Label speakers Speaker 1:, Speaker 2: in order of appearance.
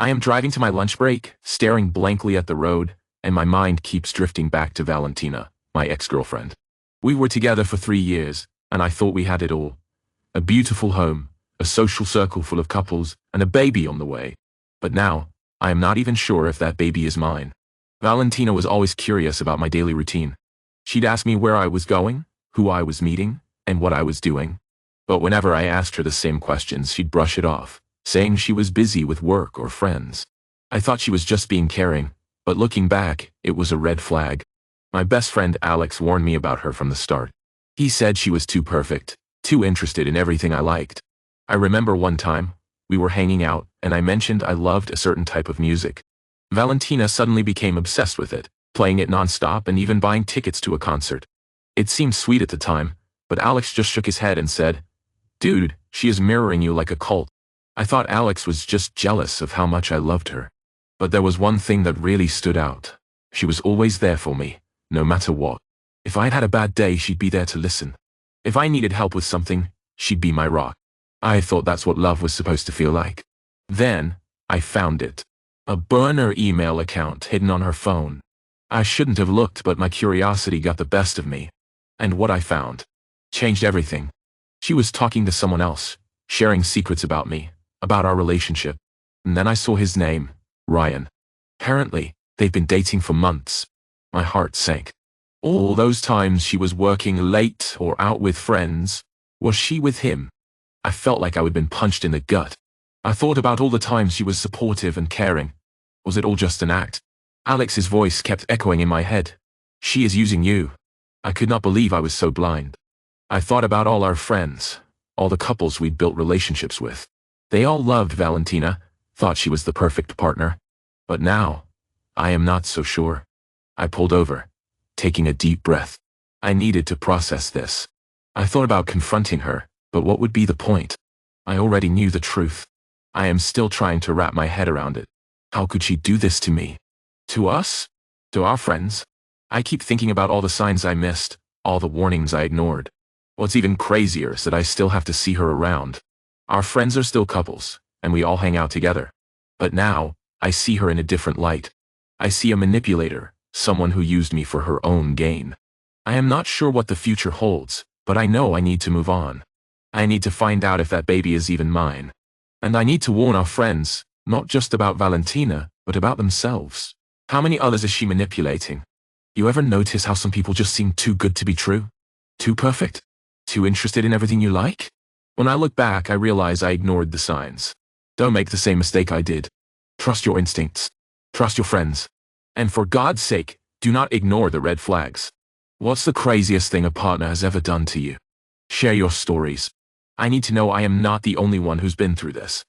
Speaker 1: I am driving to my lunch break, staring blankly at the road, and my mind keeps drifting back to Valentina, my ex-girlfriend. We were together for 3 years, and I thought we had it all. A beautiful home, a social circle full of couples, and a baby on the way. But now, I am not even sure if that baby is mine. Valentina was always curious about my daily routine. She'd ask me where I was going, who I was meeting, and what I was doing. But whenever I asked her the same questions, she'd brush it off, saying she was busy with work or friends. I thought she was just being caring, but looking back, it was a red flag. My best friend Alex warned me about her from the start. He said she was too perfect, too interested in everything I liked. I remember one time, we were hanging out, and I mentioned I loved a certain type of music. Valentina suddenly became obsessed with it, playing it nonstop and even buying tickets to a concert. It seemed sweet at the time, but Alex just shook his head and said, "Dude, she is mirroring you like a cult." I thought Alex was just jealous of how much I loved her. But there was one thing that really stood out. She was always there for me, no matter what. If I'd had a bad day, she'd be there to listen. If I needed help with something, she'd be my rock. I thought that's what love was supposed to feel like. Then, I found it. A burner email account hidden on her phone. I shouldn't have looked, but my curiosity got the best of me. And what I found changed everything. She was talking to someone else, sharing secrets about me, about our relationship. And then I saw his name, Ryan. Apparently, they've been dating for months. My heart sank. All those times she was working late or out with friends, was she with him? I felt like I had been punched in the gut. I thought about all the times she was supportive and caring. Was it all just an act? Alex's voice kept echoing in my head. She is using you. I could not believe I was so blind. I thought about all our friends, all the couples we'd built relationships with. They all loved Valentina, thought she was the perfect partner. But now, I am not so sure. I pulled over, taking a deep breath. I needed to process this. I thought about confronting her, but what would be the point? I already knew the truth. I am still trying to wrap my head around it. How could she do this to me? To us? To our friends? I keep thinking about all the signs I missed, all the warnings I ignored. What's even crazier is that I still have to see her around. Our friends are still couples, and we all hang out together. But now, I see her in a different light. I see a manipulator, someone who used me for her own gain. I am not sure what the future holds, but I know I need to move on. I need to find out if that baby is even mine. And I need to warn our friends, not just about Valentina, but about themselves. How many others is she manipulating? You ever notice how some people just seem too good to be true? Too perfect? Too interested in everything you like? When I look back, I realize I ignored the signs. Don't make the same mistake I did. Trust your instincts. Trust your friends. And for God's sake, do not ignore the red flags. What's the craziest thing a partner has ever done to you? Share your stories. I need to know I am not the only one who's been through this.